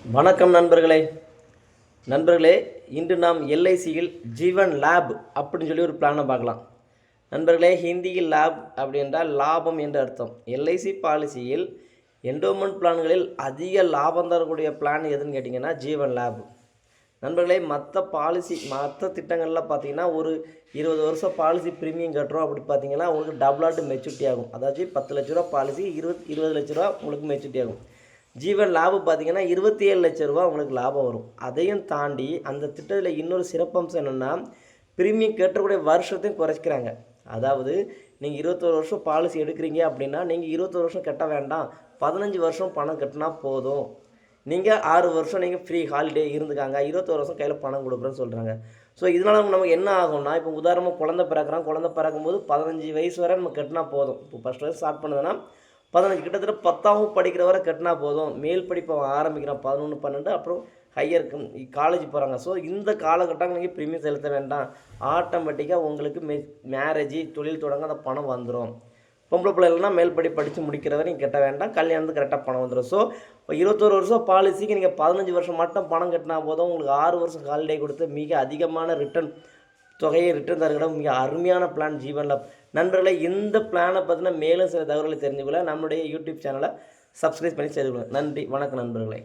வணக்கம் நண்பர்களே இன்று நாம் எல்ஐசியில் ஜீவன் லேப் அப்படின்னு சொல்லி ஒரு பிளானை பார்க்கலாம். நண்பர்களே, ஹிந்தியில் லேப் அப்படி என்றால் லாபம் என்று அர்த்தம். எல்ஐசி பாலிசியில் என்டோமெண்ட் பிளான்களில் அதிக லாபம் தரக்கூடிய பிளான் எதுன்னு கேட்டிங்கன்னா ஜீவன் லேப். நண்பர்களே, மற்ற திட்டங்களில் பார்த்தீங்கன்னா ஒரு 20 வருஷம் பாலிசி ப்ரீமியம் கட்டுறோம். அப்படி பார்த்தீங்கன்னா உங்களுக்கு டபுளாட்டு மெச்சூரிட்டி ஆகும். அதாச்சும் 10 லட்ச ரூபா பாலிசி 20 லட்ச ரூபா உங்களுக்கு மெச்சூரிட்டி ஆகும். ஜீவன் லாபம் பார்த்தீங்கன்னா 27 லட்ச ரூபா உங்களுக்கு லாபம் வரும். அதையும் தாண்டி அந்த திட்டத்தில் இன்னொரு சிறப்பம்சம் என்னென்னா, ப்ரீமியம் கட்டக்கூடிய வருஷத்தையும் குறைச்சிக்கிறாங்க. அதாவது நீங்கள் 21 வருஷம் பாலிசி எடுக்கிறீங்க அப்படின்னா நீங்கள் 21 வருஷம் கட்ட வேண்டாம், 15 வருஷம் பணம் கட்டினா போதும். நீங்கள் 6 வருஷம் நீங்கள் ஃப்ரீ ஹாலிடே இருந்துக்காங்க, 21 வருஷம் கையில் பணம் கொடுக்குறேன்னு சொல்கிறாங்க. ஸோ இதனால் நமக்கு என்ன ஆகும்னா, இப்போ உதாரணமாக குழந்தை பிறக்கும்போது 15 வயசு வரை நம்ம கட்டினா போதும். இப்போ ஃபஸ்ட் வயசு ஸ்டார்ட் பண்ணுதுன்னா 15 கிட்டத்தட்ட 10ஆம் படிக்கிற வரை கட்டினா போதும். மேல் படிப்பை ஆரம்பிக்கிறான் 11, 12, அப்புறம் ஹையர் காலேஜ் போகிறாங்க. ஸோ இந்த காலகட்டம் நீங்கள் ப்ரீமியம் செலுத்த வேண்டாம், ஆட்டோமேட்டிக்காக உங்களுக்கு மேரேஜ் தொழில் தொடங்க அந்த பணம் வந்துடும். பொம்பளை பிள்ளைகள்னா மேல் படித்து முடிக்கிற வரைக்கும் கட்ட வேண்டாம், கல்யாணத்துக்கு கரெக்டாக பணம் வந்துடும். ஸோ இப்போ 21 வருஷம் பாலிசிக்கு நீங்கள் 15 வருஷம் மட்டும் பணம் கட்டினா போதும். உங்களுக்கு 6 வருஷம் ஹாலிடே கொடுத்து மிக அதிகமான தொகையை ரிட்டர்ன் தருகிற மிக அருமையான பிளான் ஜீவன் லேப். நண்பர்களே, இந்த பிளானை பற்றின மேலும் சில தகவல்களை தெரிஞ்சுக்கொள்ள நம்மளுடைய யூடியூப் சேனலை சப்ஸ்கிரைப் பண்ணி செய்து கொள்ளுங்கள். நன்றி, வணக்கம் நண்பர்களே.